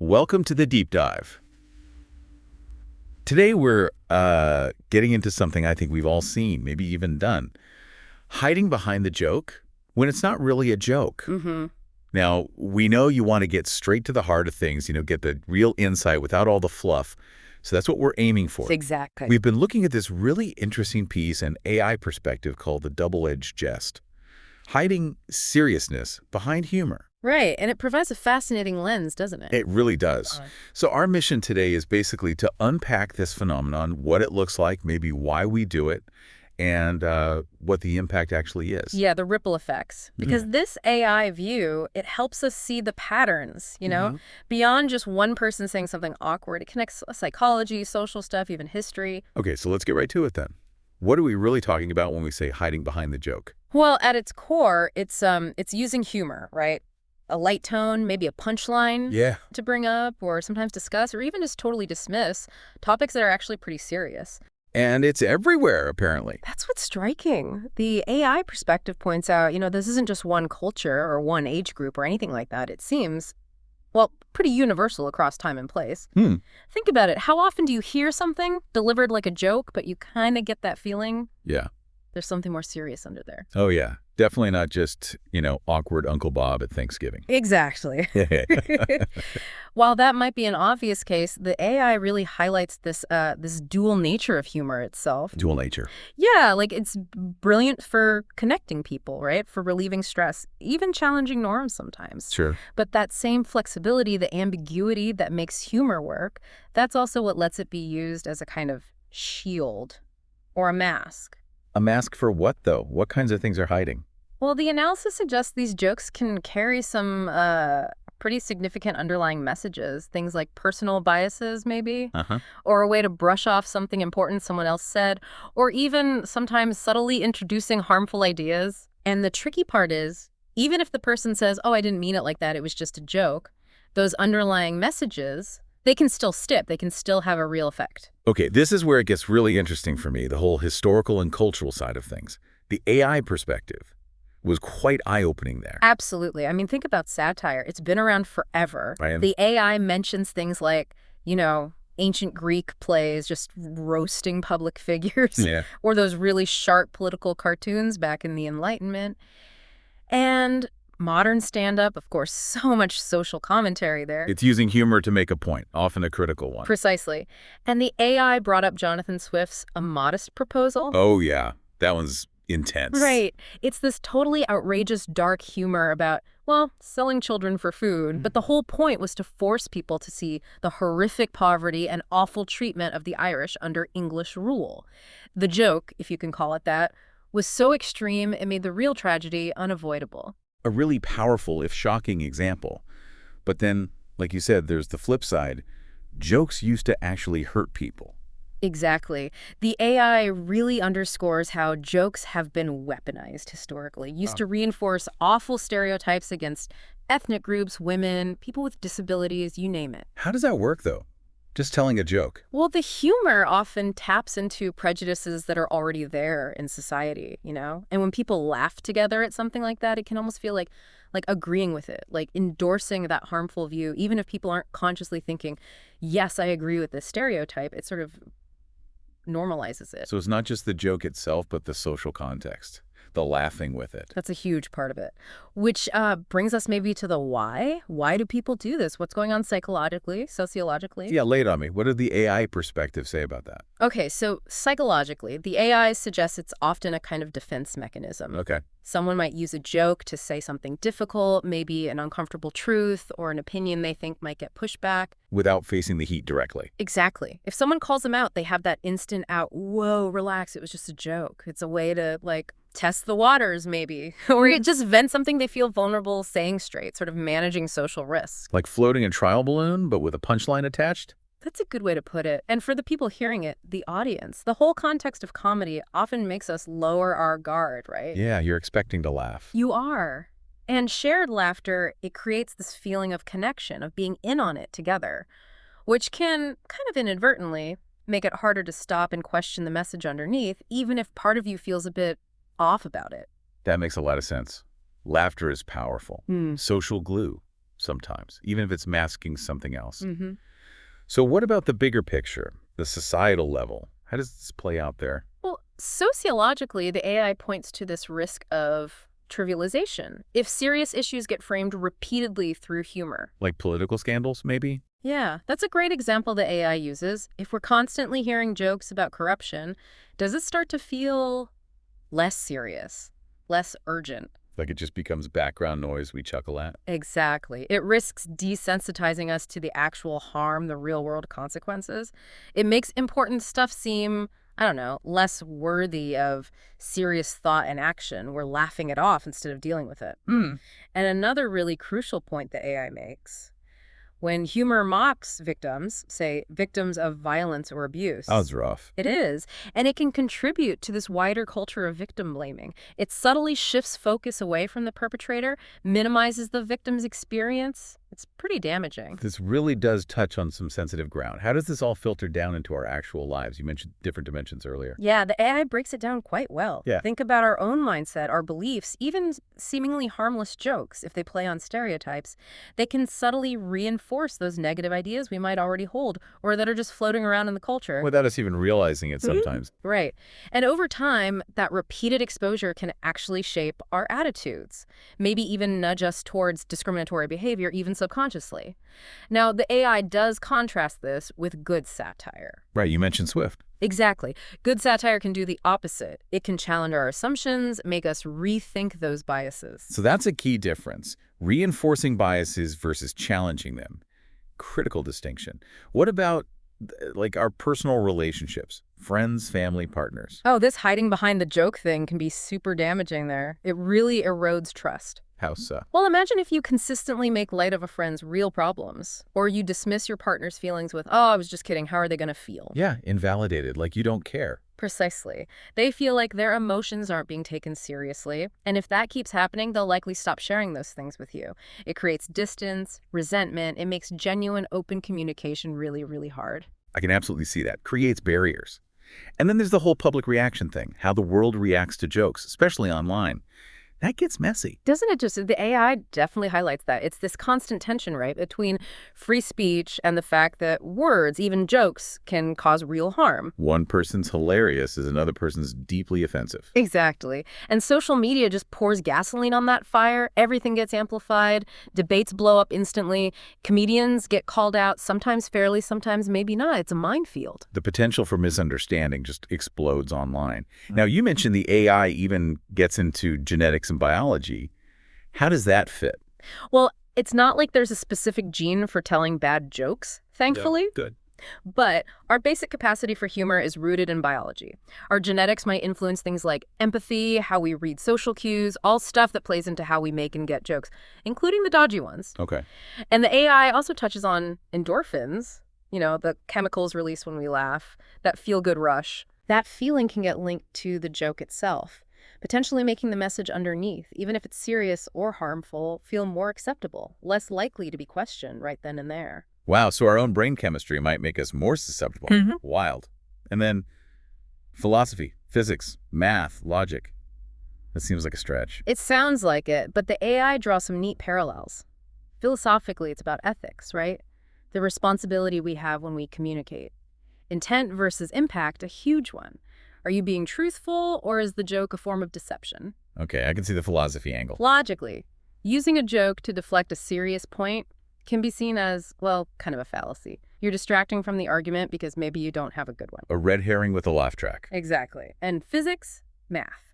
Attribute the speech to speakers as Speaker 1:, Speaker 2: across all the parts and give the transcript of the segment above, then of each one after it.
Speaker 1: Welcome to the deep dive. Today we're getting into something I think we've all seen, maybe even done. Hiding behind the joke when it's not really a joke.
Speaker 2: Mm-hmm.
Speaker 1: Now, we know you want to get straight to the heart of things, get the real insight without all the fluff. So that's what we're aiming for.
Speaker 2: Exactly.
Speaker 1: We've been looking at this really interesting piece and AI perspective called the double-edged jest. Hiding seriousness behind humor.
Speaker 2: Right, and it provides a fascinating lens, doesn't it?
Speaker 1: It really does. So our mission today is basically to unpack this phenomenon, what it looks like, maybe why we do it, and what the impact actually is.
Speaker 2: Yeah, the ripple effects. Because this AI view, it helps us see the patterns, beyond just one person saying something awkward. It connects psychology, social stuff, even history.
Speaker 1: Okay, so let's get right to it then. What are we really talking about when we say hiding behind the joke?
Speaker 2: Well, at its core, it's using humor, right? A light tone, maybe a punchline to bring up or sometimes discuss or even just totally dismiss topics that are actually pretty serious.
Speaker 1: And it's everywhere, apparently.
Speaker 2: That's what's striking. The AI perspective points out, this isn't just one culture or one age group or anything like that. It seems, well, pretty universal across time and place. Think about it. How often do you hear something delivered like a joke, but you kind of get that feeling?
Speaker 1: Yeah.
Speaker 2: There's something more serious under there.
Speaker 1: Oh, yeah. Definitely not just, awkward Uncle Bob at Thanksgiving.
Speaker 2: Exactly. While that might be an obvious case, the AI really highlights this dual nature of humor itself.
Speaker 1: Dual nature.
Speaker 2: Yeah, like it's brilliant for connecting people, right? For relieving stress, even challenging norms sometimes.
Speaker 1: Sure.
Speaker 2: But that same flexibility, the ambiguity that makes humor work, that's also what lets it be used as a kind of shield or a mask.
Speaker 1: A mask for what, though? What kinds of things are hiding?
Speaker 2: Well, the analysis suggests these jokes can carry some pretty significant underlying messages, things like personal biases, maybe, or a way to brush off something important someone else said, or even sometimes subtly introducing harmful ideas. And the tricky part is, even if the person says, oh, I didn't mean it like that, it was just a joke, those underlying messages, they can still stick. They can still have a real effect.
Speaker 1: Okay, this is where it gets really interesting for me, the whole historical and cultural side of things. The AI perspective was quite eye-opening there.
Speaker 2: Absolutely. I mean, think about satire. It's been around forever.
Speaker 1: Right.
Speaker 2: The AI mentions things like, ancient Greek plays just roasting public figures, or those really sharp political cartoons back in the Enlightenment. And modern stand-up, of course, so much social commentary there.
Speaker 1: It's using humor to make a point, often a critical one.
Speaker 2: Precisely. And the AI brought up Jonathan Swift's A Modest Proposal.
Speaker 1: Oh, yeah. That one's intense.
Speaker 2: Right. It's this totally outrageous, dark humor about, well, selling children for food. But the whole point was to force people to see the horrific poverty and awful treatment of the Irish under English rule. The joke, if you can call it that, was so extreme it made the real tragedy unavoidable.
Speaker 1: A really powerful, if shocking, example. But then, like you said, there's the flip side. Jokes used to actually hurt people.
Speaker 2: Exactly. The AI really underscores how jokes have been weaponized historically. Used to reinforce awful stereotypes against ethnic groups, women, people with disabilities, you name it.
Speaker 1: How does that work, though? Just telling a joke?
Speaker 2: Well, the humor often taps into prejudices that are already there in society, And when people laugh together at something like that, it can almost feel like agreeing with it, like endorsing that harmful view, even if people aren't consciously thinking, yes, I agree with this stereotype. It sort of normalizes it.
Speaker 1: So it's not just the joke itself, but the social context, the laughing with it.
Speaker 2: That's a huge part of it, which brings us maybe to the why. Why do people do this? What's going on psychologically, sociologically?
Speaker 1: Yeah, lay it on me. What did the AI perspective say about that?
Speaker 2: Okay, so psychologically, the AI suggests it's often a kind of defense mechanism.
Speaker 1: Okay.
Speaker 2: Someone might use a joke to say something difficult, maybe an uncomfortable truth or an opinion they think might get pushed back.
Speaker 1: Without facing the heat directly.
Speaker 2: Exactly. If someone calls them out, they have that instant out, whoa, relax, it was just a joke. It's a way to, test the waters, maybe. Or just vent something they feel vulnerable saying straight, sort of managing social risk.
Speaker 1: Like floating a trial balloon, but with a punchline attached?
Speaker 2: That's a good way to put it. And for the people hearing it, the audience, the whole context of comedy often makes us lower our guard, right?
Speaker 1: Yeah, you're expecting to laugh.
Speaker 2: You are. And shared laughter, it creates this feeling of connection, of being in on it together, which can kind of inadvertently make it harder to stop and question the message underneath, even if part of you feels a bit off about it.
Speaker 1: That makes a lot of sense. Laughter is powerful. Social glue. sometimes, even if it's masking something else.
Speaker 2: Mm-hmm.
Speaker 1: So what about the bigger picture, the societal level? How does this play out there?
Speaker 2: Well, sociologically, the AI points to this risk of trivialization if serious issues get framed repeatedly through humor.
Speaker 1: Like political scandals, maybe?
Speaker 2: Yeah, that's a great example that AI uses. If we're constantly hearing jokes about corruption, does it start to feel less serious, less urgent?
Speaker 1: Like it just becomes background noise we chuckle at?
Speaker 2: Exactly. It risks desensitizing us to the actual harm, the real-world consequences. It makes important stuff seem, I don't know, less worthy of serious thought and action. We're laughing it off instead of dealing with it.
Speaker 1: Hmm.
Speaker 2: And another really crucial point that AI makes, when humor mocks victims, say victims of violence or abuse.
Speaker 1: That was rough.
Speaker 2: It is. And it can contribute to this wider culture of victim blaming. It subtly shifts focus away from the perpetrator, minimizes the victim's experience. It's pretty damaging.
Speaker 1: This really does touch on some sensitive ground. How does this all filter down into our actual lives? You mentioned different dimensions earlier.
Speaker 2: Yeah, the AI breaks it down quite well.
Speaker 1: Yeah.
Speaker 2: Think about our own mindset, our beliefs, even seemingly harmless jokes. If they play on stereotypes, they can subtly reinforce those negative ideas we might already hold or that are just floating around in the culture.
Speaker 1: Without us even realizing it sometimes.
Speaker 2: Right. And over time, that repeated exposure can actually shape our attitudes, maybe even nudge us towards discriminatory behavior, even subconsciously. Now, the AI does contrast this with good satire.
Speaker 1: Right, you mentioned Swift.
Speaker 2: Exactly. Good satire can do the opposite. It can challenge our assumptions, make us rethink those biases.
Speaker 1: So that's a key difference. Reinforcing biases versus challenging them. Critical distinction. What about like our personal relationships? Friends, family, partners.
Speaker 2: Oh, this hiding behind the joke thing can be super damaging there. It really erodes trust.
Speaker 1: How so?
Speaker 2: Well, imagine if you consistently make light of a friend's real problems, or you dismiss your partner's feelings with, oh, I was just kidding, how are they going to feel?
Speaker 1: Yeah, invalidated, like you don't care.
Speaker 2: Precisely. They feel like their emotions aren't being taken seriously, and if that keeps happening, they'll likely stop sharing those things with you. It creates distance, resentment, it makes genuine, open communication really, really hard.
Speaker 1: I can absolutely see that. Creates barriers. And then there's the whole public reaction thing, how the world reacts to jokes, especially online. That gets messy.
Speaker 2: Doesn't it just, the AI definitely highlights that. It's this constant tension, right, between free speech and the fact that words, even jokes, can cause real harm.
Speaker 1: One person's hilarious is another person's deeply offensive.
Speaker 2: Exactly. And social media just pours gasoline on that fire. Everything gets amplified. Debates blow up instantly. Comedians get called out, sometimes fairly, sometimes maybe not. It's a minefield.
Speaker 1: The potential for misunderstanding just explodes online. Now, you mentioned the AI even gets into genetics and biology. How does that fit?
Speaker 2: Well, it's not like there's a specific gene for telling bad jokes, thankfully.
Speaker 1: Yeah, good.
Speaker 2: But our basic capacity for humor is rooted in biology. Our genetics might influence things like empathy, how we read social cues, all stuff that plays into how we make and get jokes, including the dodgy ones.
Speaker 1: Okay.
Speaker 2: And the AI also touches on endorphins, you know, the chemicals released when we laugh, that feel-good rush. That feeling can get linked to the joke itself, potentially making the message underneath, even if it's serious or harmful, feel more acceptable, less likely to be questioned right then and there.
Speaker 1: Wow, so our own brain chemistry might make us more susceptible. Wild. And then philosophy, physics, math, logic. That seems like a stretch.
Speaker 2: It sounds like it, but the AI draws some neat parallels. Philosophically, it's about ethics, right? The responsibility we have when we communicate. Intent versus impact, a huge one. Are you being truthful, or is the joke a form of deception?
Speaker 1: Okay, I can see the philosophy angle.
Speaker 2: Logically, using a joke to deflect a serious point can be seen as, well, kind of a fallacy. You're distracting from the argument because maybe you don't have a good one.
Speaker 1: A red herring with a laugh track.
Speaker 2: Exactly. And physics, math.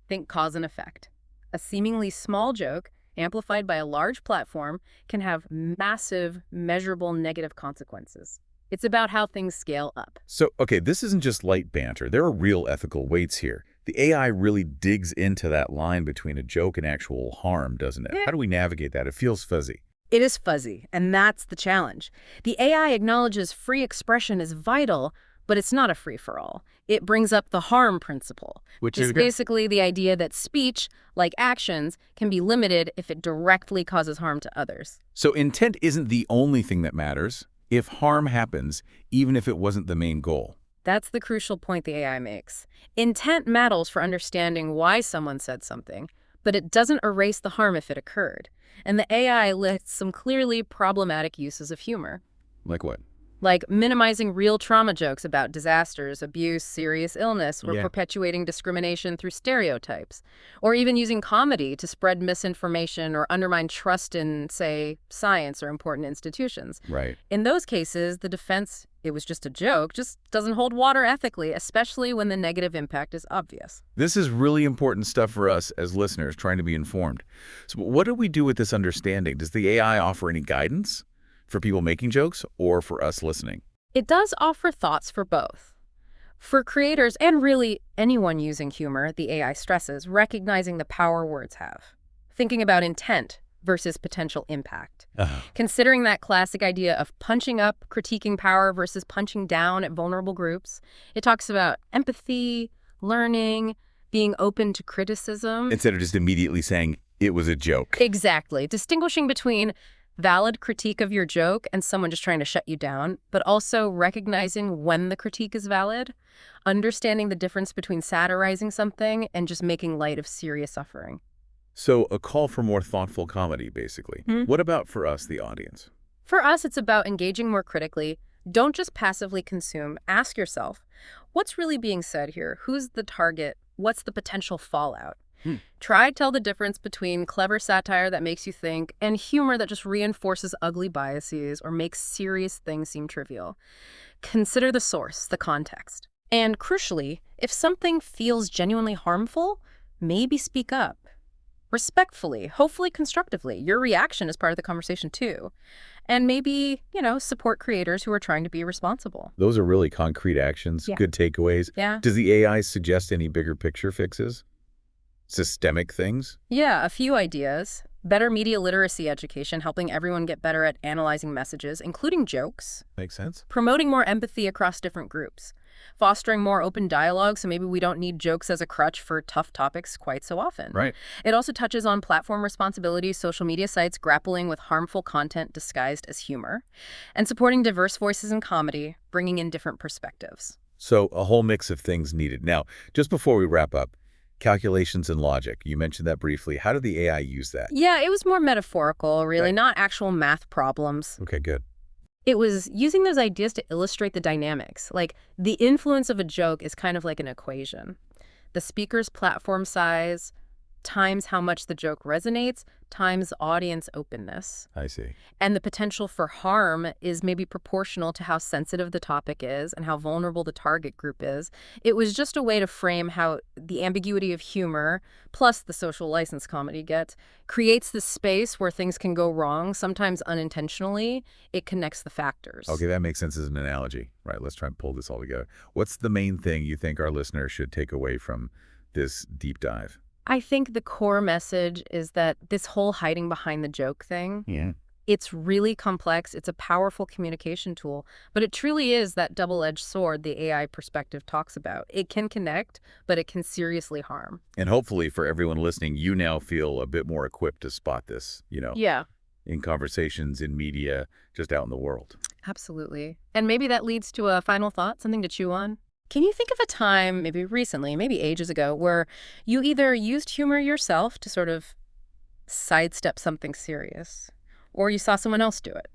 Speaker 2: Think cause and effect. A seemingly small joke, amplified by a large platform, can have massive, measurable negative consequences. It's about how things scale up.
Speaker 1: So, okay, this isn't just light banter. There are real ethical weights here. The AI really digs into that line between a joke and actual harm, doesn't it?
Speaker 2: Yeah.
Speaker 1: How do we navigate that? It feels fuzzy.
Speaker 2: It is fuzzy, and that's the challenge. The AI acknowledges free expression is vital, but it's not a free-for-all. It brings up the harm principle,
Speaker 1: Which
Speaker 2: is
Speaker 1: is
Speaker 2: basically the idea that speech, like actions, can be limited if it directly causes harm to others.
Speaker 1: So intent isn't the only thing that matters. If harm happens, even if it wasn't the main goal.
Speaker 2: That's the crucial point the AI makes. Intent matters for understanding why someone said something, but it doesn't erase the harm if it occurred. And the AI lists some clearly problematic uses of humor.
Speaker 1: Like what?
Speaker 2: Like minimizing real trauma jokes about disasters, abuse, serious illness, or perpetuating discrimination through stereotypes. Or even using comedy to spread misinformation or undermine trust in, say, science or important institutions.
Speaker 1: Right.
Speaker 2: In those cases, the defense, it was just a joke, just doesn't hold water ethically, especially when the negative impact is obvious.
Speaker 1: This is really important stuff for us as listeners trying to be informed. So what do we do with this understanding? Does the AI offer any guidance for people making jokes or for us listening?
Speaker 2: It does offer thoughts for both. For creators and really anyone using humor, the AI stresses recognizing the power words have. Thinking about intent versus potential impact. Considering that classic idea of punching up, critiquing power versus punching down at vulnerable groups. It talks about empathy, learning, being open to criticism.
Speaker 1: Instead of just immediately saying, it was a joke.
Speaker 2: Exactly. Distinguishing between valid critique of your joke and someone just trying to shut you down, but also recognizing when the critique is valid, understanding the difference between satirizing something and just making light of serious suffering.
Speaker 1: So a call for more thoughtful comedy, basically. What about for us, the audience?
Speaker 2: For us, it's about engaging more critically. Don't just passively consume. Ask yourself, what's really being said here? Who's the target? What's the potential fallout? Try to tell the difference between clever satire that makes you think and humor that just reinforces ugly biases or makes serious things seem trivial. Consider the source, the context. And crucially, if something feels genuinely harmful, maybe speak up. Respectfully, hopefully constructively. Your reaction is part of the conversation too. And maybe, support creators who are trying to be responsible.
Speaker 1: Those are really concrete actions, good takeaways.
Speaker 2: Yeah.
Speaker 1: Does the AI suggest any bigger picture fixes? Systemic things?
Speaker 2: Yeah, a few ideas. Better media literacy education, helping everyone get better at analyzing messages, including jokes.
Speaker 1: Makes sense.
Speaker 2: Promoting more empathy across different groups. Fostering more open dialogue, so maybe we don't need jokes as a crutch for tough topics quite so often.
Speaker 1: Right.
Speaker 2: It also touches on platform responsibility, social media sites grappling with harmful content disguised as humor, and supporting diverse voices in comedy, bringing in different perspectives.
Speaker 1: So a whole mix of things needed. Now, just before we wrap up, calculations and logic. You mentioned that briefly. How did the AI use that?
Speaker 2: Yeah, it was more metaphorical, really, not actual math problems.
Speaker 1: Okay, good.
Speaker 2: It was using those ideas to illustrate the dynamics. Like, the influence of a joke is kind of like an equation. The speaker's platform size times how much the joke resonates times audience openness.
Speaker 1: I see.
Speaker 2: And the potential for harm is maybe proportional to how sensitive the topic is and how vulnerable the target group is. It was just a way to frame how the ambiguity of humor, plus the social license comedy gets, creates this space where things can go wrong, sometimes unintentionally. It connects the factors.
Speaker 1: Okay, that makes sense as an analogy. Right, let's try and pull this all together. What's the main thing you think our listeners should take away from this deep dive?
Speaker 2: I think the core message is that this whole hiding behind the joke thing, it's really complex. It's a powerful communication tool, but it truly is that double-edged sword the AI perspective talks about. It can connect, but it can seriously harm.
Speaker 1: And hopefully for everyone listening, you now feel a bit more equipped to spot this, in conversations, in media, just out in the world.
Speaker 2: Absolutely. And maybe that leads to a final thought, something to chew on. Can you think of a time, maybe recently, maybe ages ago, where you either used humor yourself to sort of sidestep something serious, or you saw someone else do it?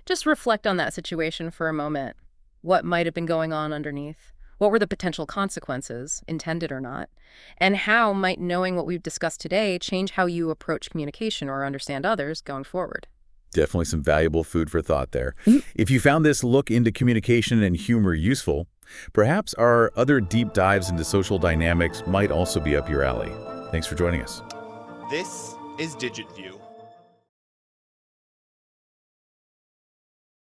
Speaker 2: Just reflect on that situation for a moment. What might have been going on underneath? What were the potential consequences, intended or not? And how might knowing what we've discussed today change how you approach communication or understand others going forward?
Speaker 1: Definitely some valuable food for thought there. If you found this look into communication and humor useful, perhaps our other deep dives into social dynamics might also be up your alley. Thanks for joining us.
Speaker 3: This is DigitView.